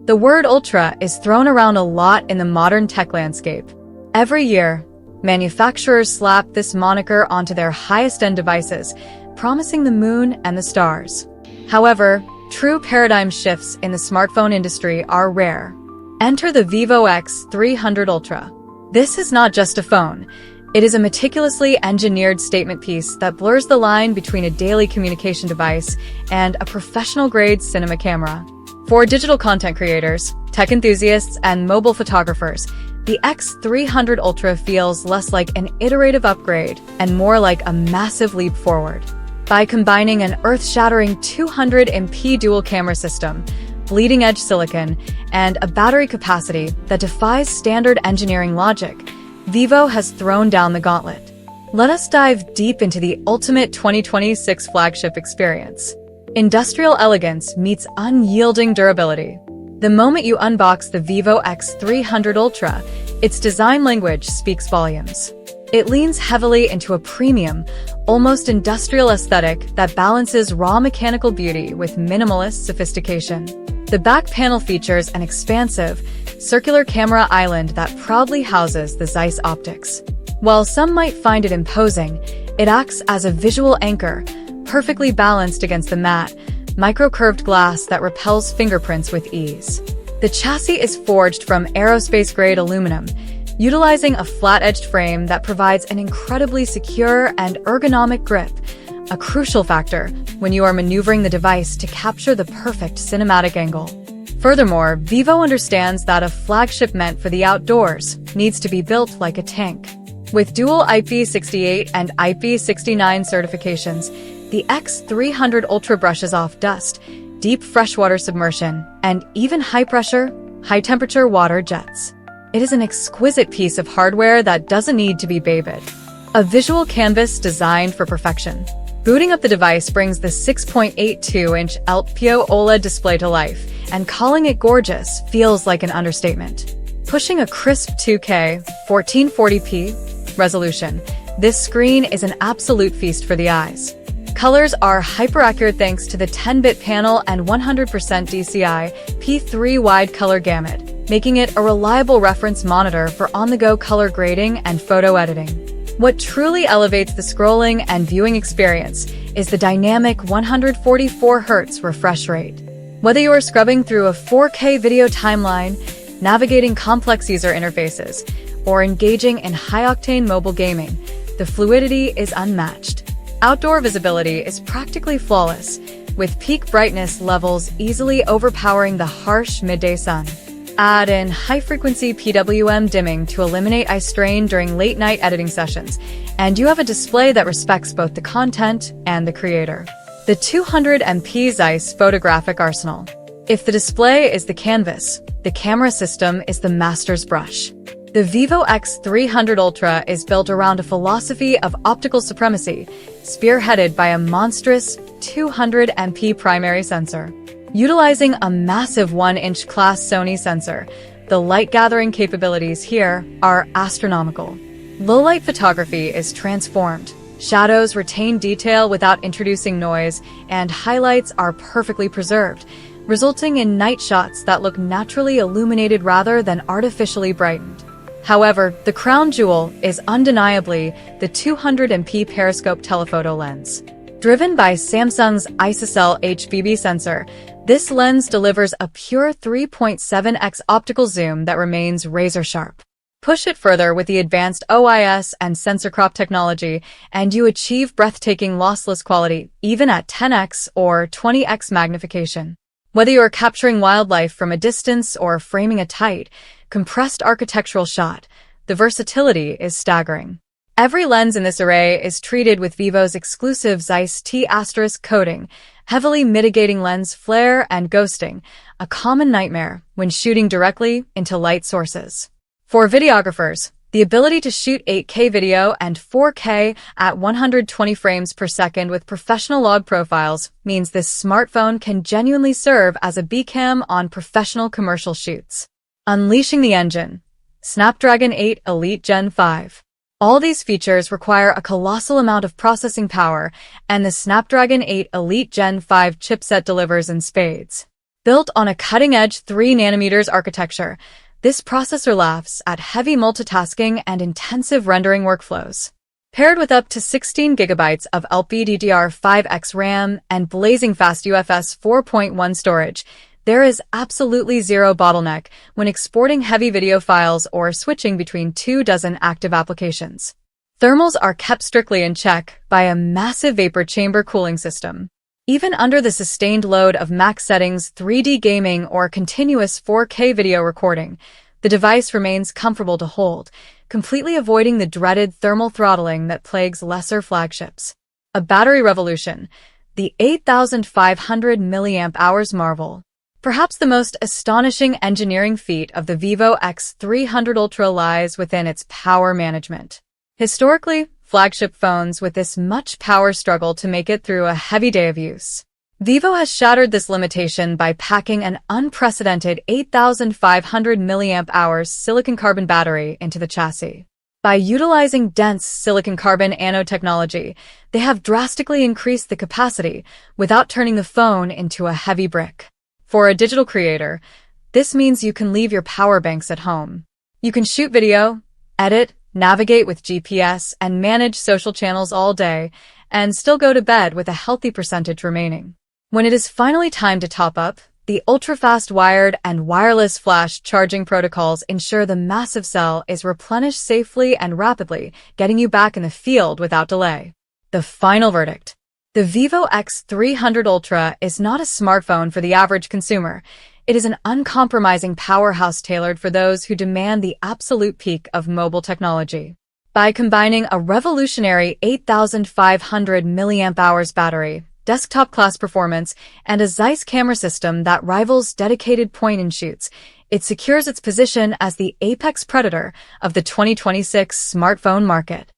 The word ultra is thrown around a lot in the modern tech landscape. Every year, manufacturers slap this moniker onto their highest-end devices, promising the moon and the stars. However, true paradigm shifts in the smartphone industry are rare. Enter the Vivo X300 Ultra. This is not just a phone. It is a meticulously engineered statement piece that blurs the line between a daily communication device and a professional-grade cinema camera. For digital content creators, tech enthusiasts, and mobile photographers, the X300 Ultra feels less like an iterative upgrade and more like a massive leap forward. By combining an earth-shattering 200MP dual camera system, bleeding-edge silicon, and a battery capacity that defies standard engineering logic, Vivo has thrown down the gauntlet. Let us dive deep into the ultimate 2026 flagship experience. Industrial elegance meets unyielding durability. The moment you unbox the Vivo X300 Ultra, its design language speaks volumes. It leans heavily into a premium, almost industrial aesthetic that balances raw mechanical beauty with minimalist sophistication. The back panel features an expansive, circular camera island that proudly houses the ZEISS optics. While some might find it imposing, it acts as a visual anchor, perfectly balanced against the matte, micro-curved glass that repels fingerprints with ease. The chassis is forged from aerospace-grade aluminum, utilizing a flat-edged frame that provides an incredibly secure and ergonomic grip, a crucial factor when you are maneuvering the device to capture the perfect cinematic angle. Furthermore, Vivo understands that a flagship meant for the outdoors needs to be built like a tank. With dual IP68 and IP69 certifications, the X300 Ultra brushes off dust, deep freshwater submersion, and even high-pressure, high-temperature water jets. It is an exquisite piece of hardware that doesn't need to be babied. A visual canvas designed for perfection. Booting up the device brings the 6.82-inch LTPO OLED display to life, and calling it gorgeous feels like an understatement. Pushing a crisp 2K, 1440p resolution, this screen is an absolute feast for the eyes. Colors are hyper-accurate thanks to the 10-bit panel and 100% DCI P3 wide color gamut, making it a reliable reference monitor for on-the-go color grading and photo editing. What truly elevates the scrolling and viewing experience is the dynamic 144Hz refresh rate. Whether you are scrubbing through a 4K video timeline, navigating complex user interfaces, or engaging in high-octane mobile gaming, the fluidity is unmatched. Outdoor visibility is practically flawless, with peak brightness levels easily overpowering the harsh midday sun. Add in high-frequency PWM dimming to eliminate eye strain during late-night editing sessions, and you have a display that respects both the content and the creator. The 200MP ZEISS photographic arsenal. If the display is the canvas, the camera system is the master's brush. The Vivo X300 Ultra is built around a philosophy of optical supremacy, spearheaded by a monstrous 200MP primary sensor. Utilizing a massive 1-inch class Sony sensor, the light-gathering capabilities here are astronomical. Low-light photography is transformed. Shadows retain detail without introducing noise, and highlights are perfectly preserved, resulting in night shots that look naturally illuminated rather than artificially brightened. However, the crown jewel is undeniably the 200MP periscope telephoto lens. Driven by Samsung's ISOCELL HBB sensor, this lens delivers a pure 3.7x optical zoom that remains razor-sharp. Push it further with the advanced OIS and sensor crop technology, and you achieve breathtaking lossless quality, even at 10x or 20x magnification. Whether you are capturing wildlife from a distance or framing a tight, compressed architectural shot, the versatility is staggering. Every lens in this array is treated with Vivo's exclusive ZEISS T** coating, heavily mitigating lens flare and ghosting, a common nightmare when shooting directly into light sources. For videographers, the ability to shoot 8K video and 4K at 120 frames per second with professional log profiles means this smartphone can genuinely serve as a B-cam on professional commercial shoots. Unleashing the engine. Snapdragon 8 Elite Gen 5. All these features require a colossal amount of processing power, and the Snapdragon 8 Elite Gen 5 chipset delivers in spades. Built on a cutting-edge 3nm architecture, this processor laughs at heavy multitasking and intensive rendering workflows. Paired with up to 16 GB of LPDDR5X RAM and blazing fast UFS 4.1 storage, there is absolutely zero bottleneck when exporting heavy video files or switching between 24 active applications. Thermals are kept strictly in check by a massive vapor chamber cooling system. Even under the sustained load of max settings, 3D gaming, or continuous 4K video recording, the device remains comfortable to hold, completely avoiding the dreaded thermal throttling that plagues lesser flagships. A battery revolution, the 8,500 mAh marvel. Perhaps the most astonishing engineering feat of the Vivo X300 Ultra lies within its power management. Historically, flagship phones with this much power struggle to make it through a heavy day of use. Vivo has shattered this limitation by packing an unprecedented 8,500 mAh silicon carbon battery into the chassis. By utilizing dense silicon carbon anode technology, they have drastically increased the capacity without turning the phone into a heavy brick. For a digital creator, this means you can leave your power banks at home. You can shoot video, edit, navigate with GPS, and manage social channels all day, and still go to bed with a healthy percentage remaining. When it is finally time to top up, the ultra-fast wired and wireless flash charging protocols ensure the massive cell is replenished safely and rapidly, getting you back in the field without delay. The final verdict. The Vivo X300 Ultra is not a smartphone for the average consumer. It is an uncompromising powerhouse tailored for those who demand the absolute peak of mobile technology. By combining a revolutionary 8,500 mAh battery, desktop-class performance, and a ZEISS camera system that rivals dedicated point-and-shoots, it secures its position as the apex predator of the 2026 smartphone market.